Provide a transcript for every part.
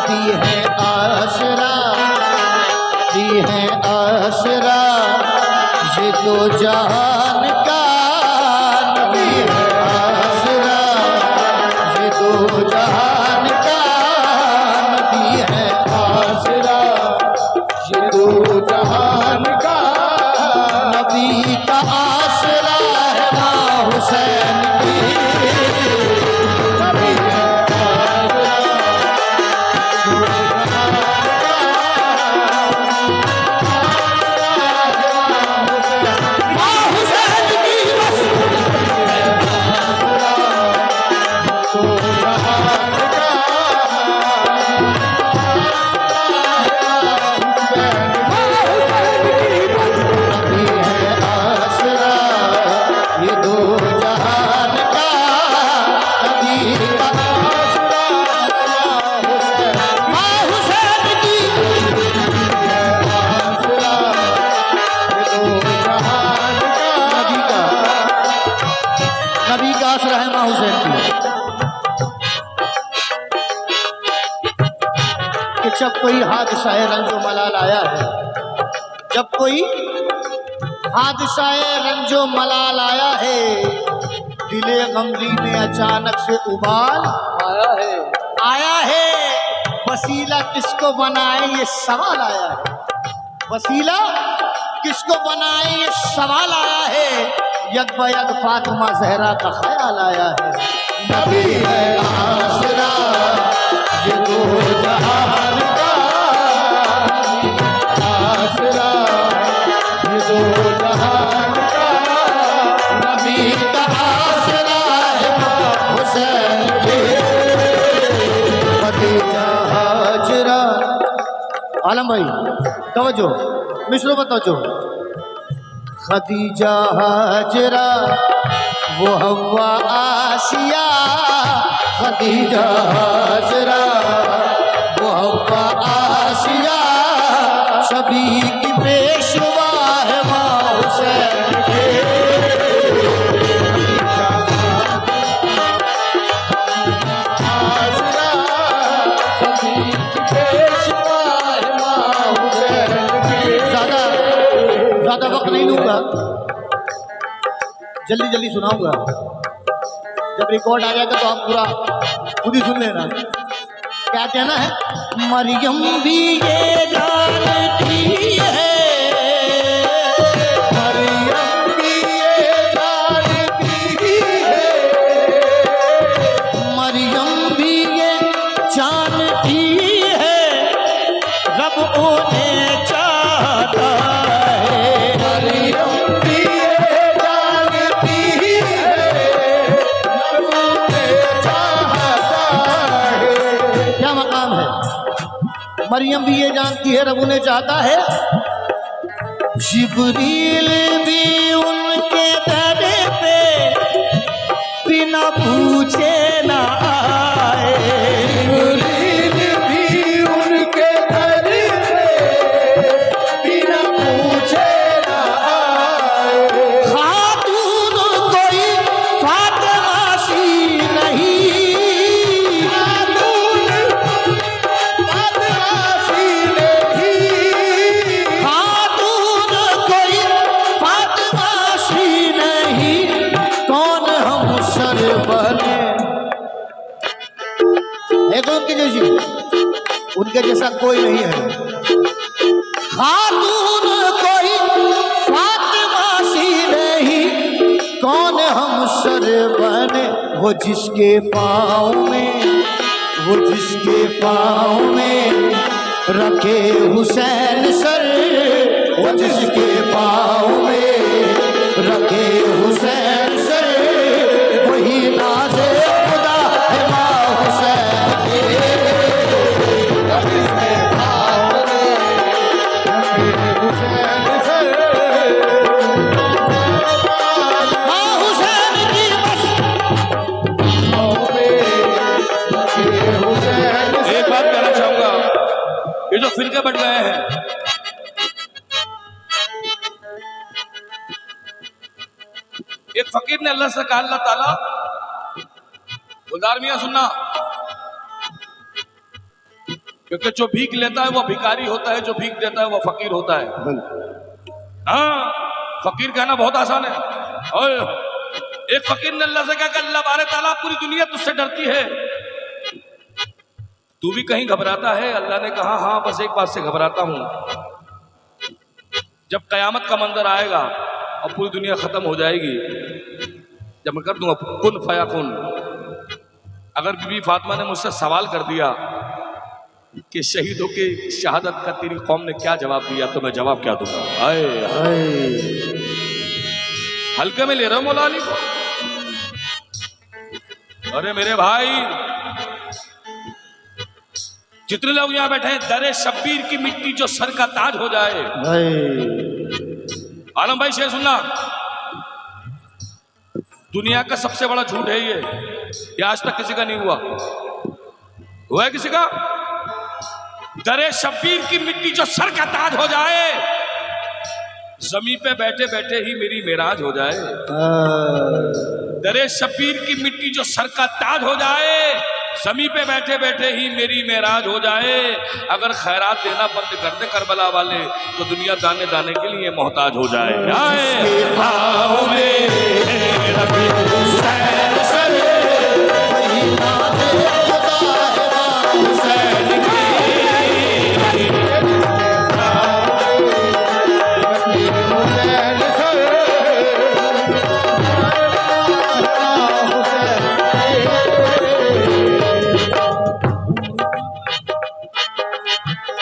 दी है आसरा, दी है आसरा, ये दो जहान का नबी है आसरा, ये दो जहान का नबी है आसरा, ये दो जहान का नबी का आसरा है मां हुसैन की, नबी है आसरा, मां हुसैन की बस दो जहान का नबी है आसरा, ये दो जहान का नबी का आसरा, मां हुसैन की आसरा, ये दो जहान का नबी का आसरा है मां हुसैन की। कि जब कोई हादसा रंजो मलाल आया है, जब कोई हादसा रंजो मलाल आया है, दिले गमरी में अचानक से उबाल आया है, वसीला किसको बनाए ये सवाल आया है, वसीला किसको बनाए ये सवाल आया है, यद बयद फातिमा जहरा का ख्याल आया है, नबी है आसरा, ये दो जहान का आसरा, ये दो जहान का नबी का आसरा है मां हुसैन की, खदीजा हाजरा। आलम भाई तवज्जो, मिसरो बताओ, खदीजा हाजरा वो हव्वा आसिया, खदीजा हाजरा वो हव्वा आसिया, सभी की पेशवा है मां हुसैन के, आसरा सभी की पेशवा है मां हुसैन के। ज्यादा वक्त नहीं लूंगा, जल्दी जल्दी सुनाऊंगा, जब रिकॉर्ड आ जाएगा तो आप पूरा खुद ही सुन लेना। क्या कहना है, मरियम भी ये जानती है, मरियम भी ये जानती है, मरियम भी ये जानती है, रब उन्हें चाहता है, मरियम भी ये जानती है, रब उन्हें चाहता है। क्या मकाम है, मरियम भी ये जानती है रब उन्हें चाहता है, जिब्रील भी उनके दर पे बिना पूछे ना आए, जिब्रील भी उनके दर पे बिना पूछे ना आए, खातून कोई फातिमा सी नहीं, खातून फातिमा सी नहीं, खातून कोई फातिमा सी नहीं, कौन हम सर बने, है कोई उनके जैसी, उनके जैसा कोई नहीं है, खातून कोई फातिमा सी नहीं, कौन हम सर बने, वो जिसके पाँव में, वो जिसके पाँव में रखे हुसैन सर, वो जिसके पाँव में रखे हुसैन सर, वही नाज़े खुदा है मां हुसैन के, जिसके पाँव में रखे हुसैन सर, मां हुसैन की बस पाँव में रखे हुसैन सर। एक बात कहना चाहूंगा, ये जो फिरके बट गए हैं, एक फकीर ने अल्लाह से कहा, अल्लाह ताला, गुलजार मियां सुनना, क्योंकि जो भीख लेता है वो भिखारी होता है, जो भीख देता है वो फकीर होता है। हाँ, फकीर कहना बहुत आसान है। और एक फकीर ने अल्लाह से कहा कि अल्लाह बारे ताला पूरी दुनिया तुझसे डरती है, तू भी कहीं घबराता है? अल्लाह ने कहा हाँ, बस एक बात से घबराता हूं, जब कयामत का मंजर आएगा और पूरी दुनिया खत्म हो जाएगी, जब मैं कर दूंगा कुन फयाकुन, अगर बीबी फातिमा ने मुझसे सवाल कर दिया कि शहीदों के शहादत का तेरी कौम ने क्या जवाब दिया, तो मैं जवाब क्या दूंगा? आए हल्के में ले रहा हूं मौला अली को? अरे मेरे भाई, जितने लोग यहां बैठे हैं, दरे शब्बीर की मिट्टी जो सर का ताज हो जाए। आलम भाई शेर सुनना, दुनिया का सबसे बड़ा झूठ है ये आज तक किसी का नहीं हुआ है किसी का? दरे शब्बीर की मिट्टी जो सर का ताज हो जाए, जमीन पे बैठे बैठे ही मेरी मेराज हो जाए। दरे शब्बीर की मिट्टी जो सर का ताज हो जाए, जमीन पे बैठे बैठे ही मेरी मेराज हो जाए। अगर खैरात देना बंद कर दे करबला वाले, तो दुनिया दाने दाने के लिए मोहताज हो जाए।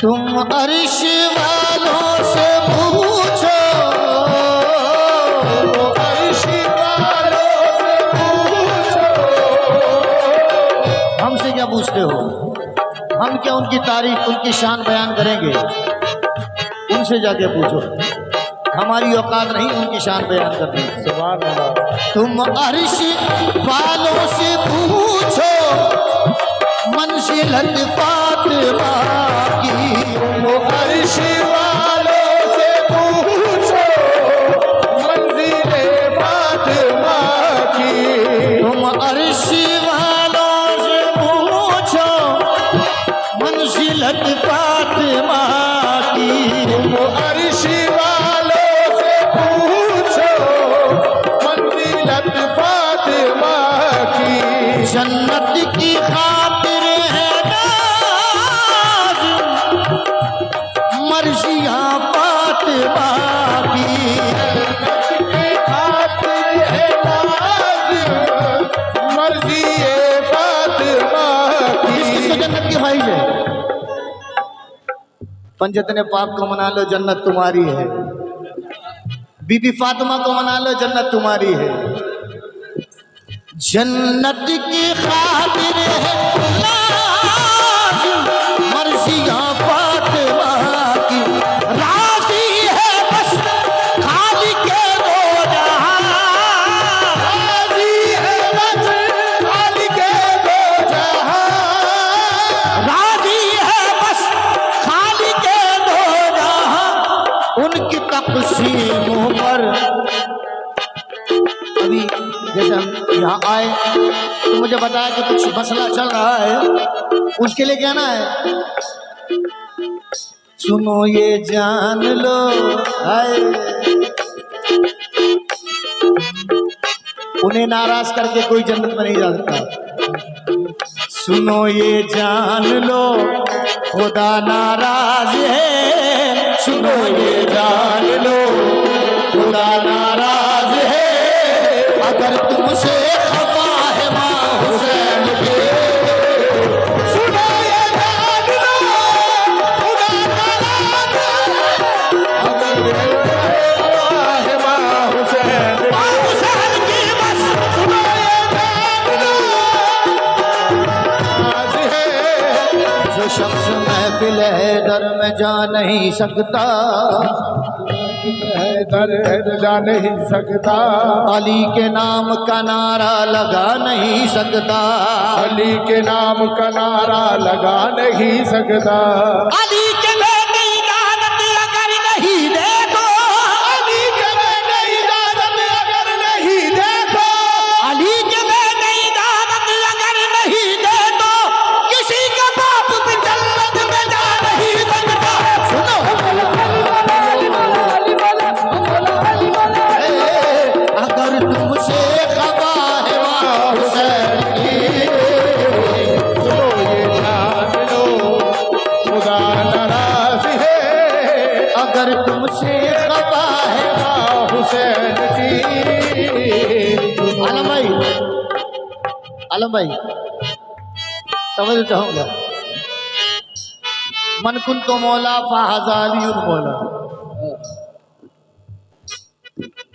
तुम अर्श वालों से पूछो, अर्श वालों से पूछो, हमसे क्या पूछते हो? हम क्या उनकी तारीफ, उनकी शान बयान करेंगे? उनसे जाके पूछो, हमारी औकात नहीं उनकी शान बयान करने की। सुभान अल्लाह। तुम अर्श वालों से पूछो मंजिलत फातिमा की, अर्श वालों से पूछो मंजिले फातिमा की। तुम अर्श वालों से पूछो मंजिलत फातिमा की, तुम अर्श वालों से पूछो मंजिलत फातिमा की। जन्नत की खातिर है नाज, मर्जियां फातिमा की। जन्नत की खातिर है नाज, मर्जिए फातिमा की। किसको जन्नत की ख्वाहिश है? पंजतने पाक को मना लो, जन्नत तुम्हारी है। बीबी फातिमा को मना लो, जन्नत तुम्हारी है। जन्नत की खातिर है नाज, मर्जियां फातिमा की। राजी है बस खालिके दो जहां, राजी है बस खालिके दो जहां, राजी है बस खालिके दो जहां। उनकी तक़सीमों पर अभी जैसे हम यहाँ आए तो मुझे बताया कि कुछ मसला चल रहा है, उसके लिए कहना है सुनो ये जान लो, आए उन्हें नाराज करके कोई जन्नत में नहीं जा सकता। सुनो ये जान लो खुदा नाराज है, सुनो ये जान लो खुदा नाराज है। अगर तुमसे खफा है माँ हुसैन के, सुनो ये जान लो खुदा नाराज है। अगर खफा है माँ हुसैन की, बस सुनो ये जान लो नाराज है। जो शख्स महफिल हैदर में जा नहीं सकता, हैदर जा नहीं सकता, अली के नाम का नारा लगा नहीं सकता, अली के नाम का नारा लगा नहीं सकता। अली के बेटे इजाजत अगर नहीं दे दो, अली के बेटे इजाजत अगर नहीं दे दो, अली के बेटे इजाजत अगर नहीं दे दो, किसी का बाप भी जन्नत में आजम भाई तवज्जो चाहूंगा। मन कुन तो मौला फाहजालियुल मौला,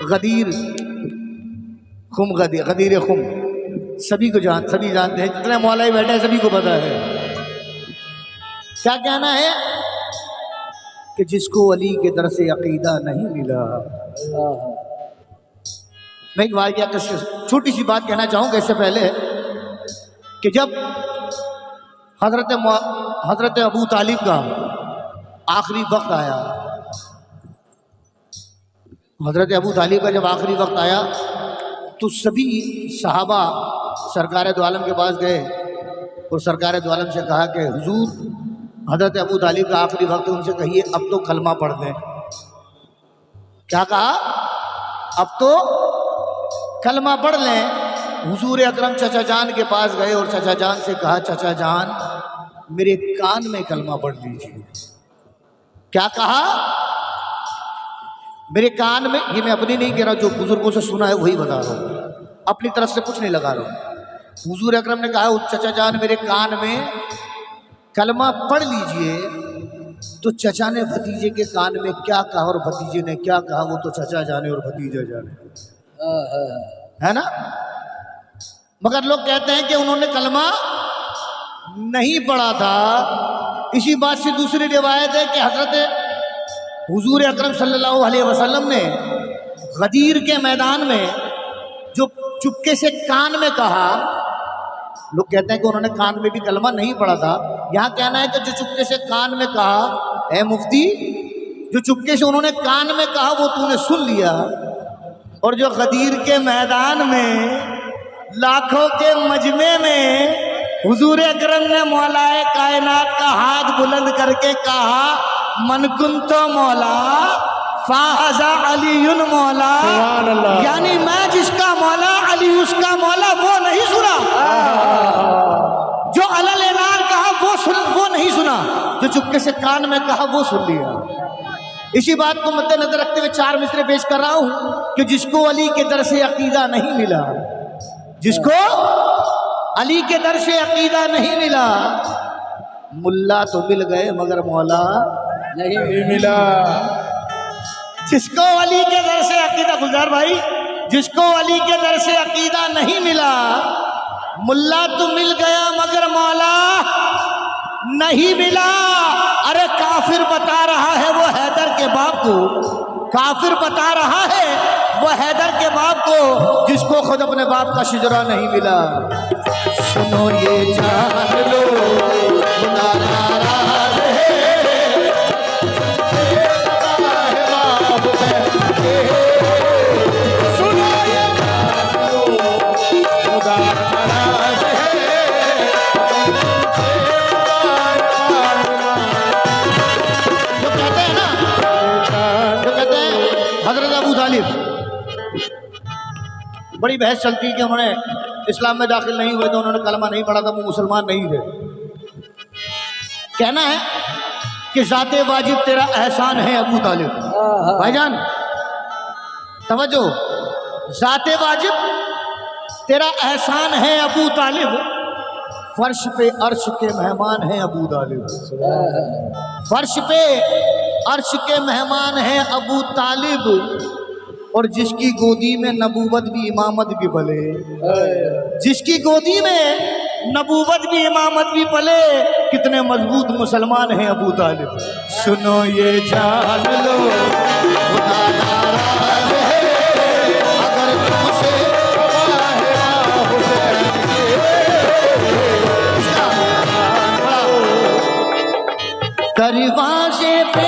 गदीर खुम गदीर खुम, सभी जानते हैं, जितने मौला ही बैठे हैं सभी को पता है। क्या कहना है कि जिसको अली के दर से अकीदा नहीं मिला। मैं एक वाक़या छोटी सी बात कहना चाहूँगा इससे पहले कि जब हजरत अबू तालिब का आखिरी वक्त आया, हजरत अबू तालिब का जब आखिरी वक्त आया तो सभी सहाबा सरकार दो आलम के पास गए और सरकार दो आलम से कहा कि हुजूर हजरत अबू तालिब का आखिरी वक्त, उनसे कहिए अब तो कलमा पढ़ दें। क्या कहा? अब तो कलमा पढ़ लें। हुजूर अकरम चचा जान के पास गए और चचा जान से कहा, चचा जान मेरे कान में कलमा पढ़ लीजिए। क्या कहा? मेरे कान में, ये मैं अपनी नहीं कह रहा, जो बुजुर्गों से सुना है वही बता रहा हूँ, अपनी तरफ से कुछ नहीं लगा रहा हूँ। हुजूर अकरम ने कहा, चचा जान मेरे कान में कलमा पढ़ लीजिए। तो चचा ने भतीजे के कान में क्या कहा और भतीजे ने क्या कहा वो तो चचा जाने और भतीजा जाने, है ना। मगर लोग कहते हैं कि उन्होंने कलमा नहीं पढ़ा था। इसी बात से दूसरी रिवायत है कि हजरत हुजूर अकरम सल्लल्लाहु अलैहि वसल्लम ने गदीर के मैदान में जो चुपके से कान में कहा, लोग कहते हैं कि उन्होंने कान में भी कलमा नहीं पढ़ा था। यहाँ कहना है कि जो चुपके से कान में कहा, ए मुफ्ती, जो चुपके से उन्होंने कान में कहा वो तूने सुन लिया, और जो गदीर के मैदान में लाखों के मजमे में हुजूर अकरम ने मौलाए कायनात का हाथ बुलंद करके कहा, मन कुन तो मौला फाहजा अलीयुन मौला, यानी मैं जिसका मौला अली उसका मौला, वो नहीं सुना। जो अलल एलान कहा वो नहीं सुना, जो चुपके से कान में कहा वो सुन लिया। इसी बात को मद्देनजर रखते हुए 4 मिसरे पेश कर रहा हूं कि जिसको अली के दर से अकीदा नहीं मिला, जिसको अली के दर से अकीदा नहीं मिला, मुल्ला तो मिल गए मगर मौला नहीं मिला। जिसको अली के दर से अकीदा, गुलजार भाई, जिसको अली के दर से अकीदा नहीं मिला, मुल्ला तो मिल गया मगर मौला नहीं मिला। अरे काफिर बता रहा है वो हैदर के बाप को, काफिर बता रहा है वो हैदर के बाप को, जिसको खुद अपने बाप का शिजरा नहीं मिला। सुनो ये जान लो खुदा नाराज है, सुनो ये जान लो खुदा नाराज है। जो कहते हैं ना, जो कहते हैं हजरत अबू तालिब, बड़ी बहस चलती है कि उन्होंने इस्लाम में दाखिल नहीं हुए तो उन्होंने कलमा नहीं पढ़ा था, वो मुसलमान नहीं थे। कहना है कि ज़ाते वाजिब तेरा एहसान है अबू तालिब। भाईजान तवज्जो, ज़ाते वाजिब तेरा एहसान है अबू तालिब, फर्श पे अर्श के मेहमान हैं अबू तालिब, फर्श पे अर्श के मेहमान हैं अबू तालिब। और जिसकी गोदी में नबूवत भी इमामत भी पले, जिसकी गोदी में नबूवत भी इमामत भी पले, कितने मजबूत मुसलमान हैं अबू तालिब। सुनो ये जान लो खुदा नाराज है, अगर तुमसे दरवाजे पे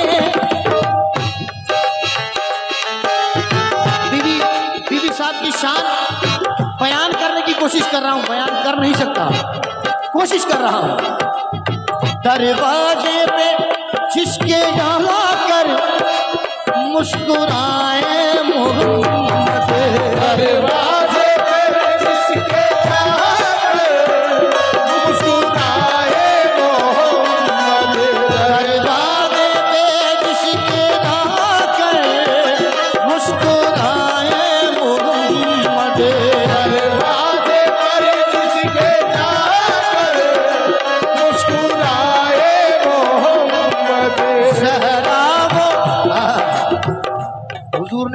बीबी साहब की शान बयान करने की कोशिश कर रहा हूं, बयान कर नहीं सकता, कोशिश कर रहा हूं। दरवाजे पे जिसके यहाँ कर मुस्कुराए मोहम्मद, दरवाजे पे जिसके यहाँ कर मुस्कुराए मोहम्मद, दरवाजे पे जिसके यहाँ कर मुस्कुराए मोहम्मद, दरवाजे पर जिसके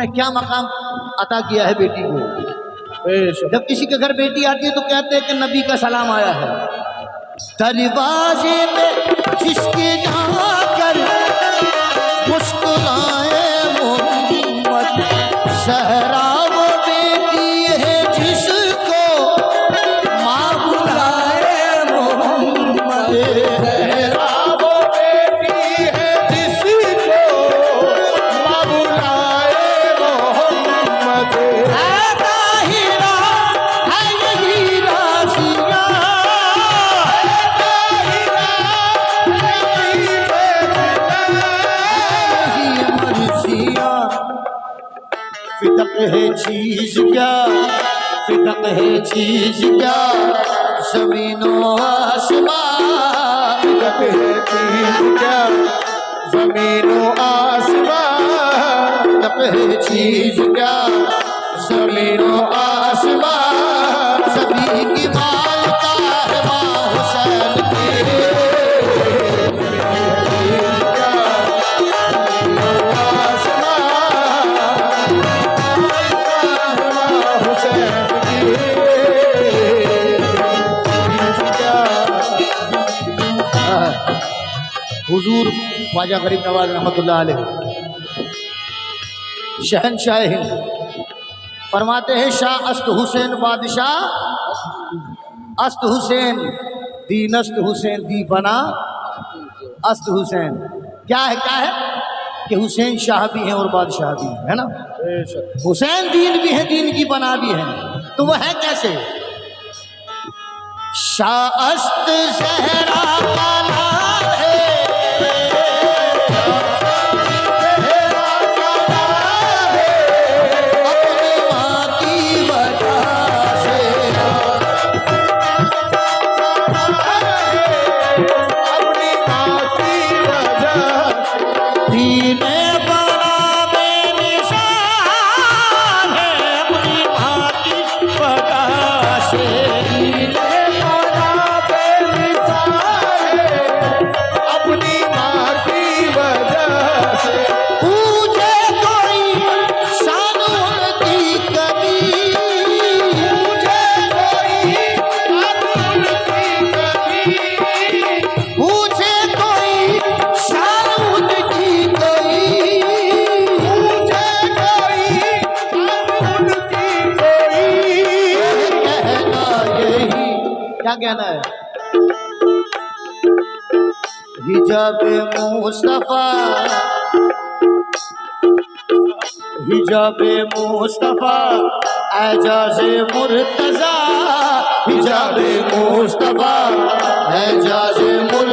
ने क्या मकाम अता किया है बेटी को। जब किसी के घर बेटी आती है तो कहते हैं कि नबी का सलाम आया है। दरवाजे पे जिसके जाकर मुस्कुराए मोहम्मद, सहरा वो बेटी है जिसको माँ बुलाए मोहम्मद। सहरा वो बेटी है जिसको माँ बुलाए मोहम्मद। है ताहिरा है यही राज़िया, फिदक है चीज क्या, फिदक है चीज क्या, ज़मीनो आसमान। फिदक है चीज क्या, ज़मीनो आसमान। फिदक है चीज क्या, ज़मीनो आसमान। सभी की मालका है माँ हुसैन की। हुजूर ख्वाजा गरीब नवाज रहमतुल्लाह अलैह शहनशाह हिंद फरमाते हैं, शाह अस्त हुसैन बादशाह अस्त हुसैन, दीनस्त हुसैन दी बना अस्त हुसैन। क्या है कि हुसैन शाह भी हैं और बादशाह भी है ना। हुसैन दीन भी है, दीन की बना भी है। तो वह है कैसे? शाह अस्त ज़हरा का नाम है, अपनी माँ की वजह से, अपनी माँ की वजह से दीन बना में निशान है, अपनी माँ की वजह से। दीन बना में निशान है, अपनी माँ की वजह से। पूछे कोई शान उनकी कभी, पूछे कोई शान उनकी कभी, पूछे कोई शान उनकी कोई, पूछे कोई शान उनकी कोई। कहना यही, क्या कहना है? हिजाब मुस्तफा, हिजाब मुस्तफा एजाज मुर्तजा, हिजाब मुस्तफा एजाज मुर्तजा।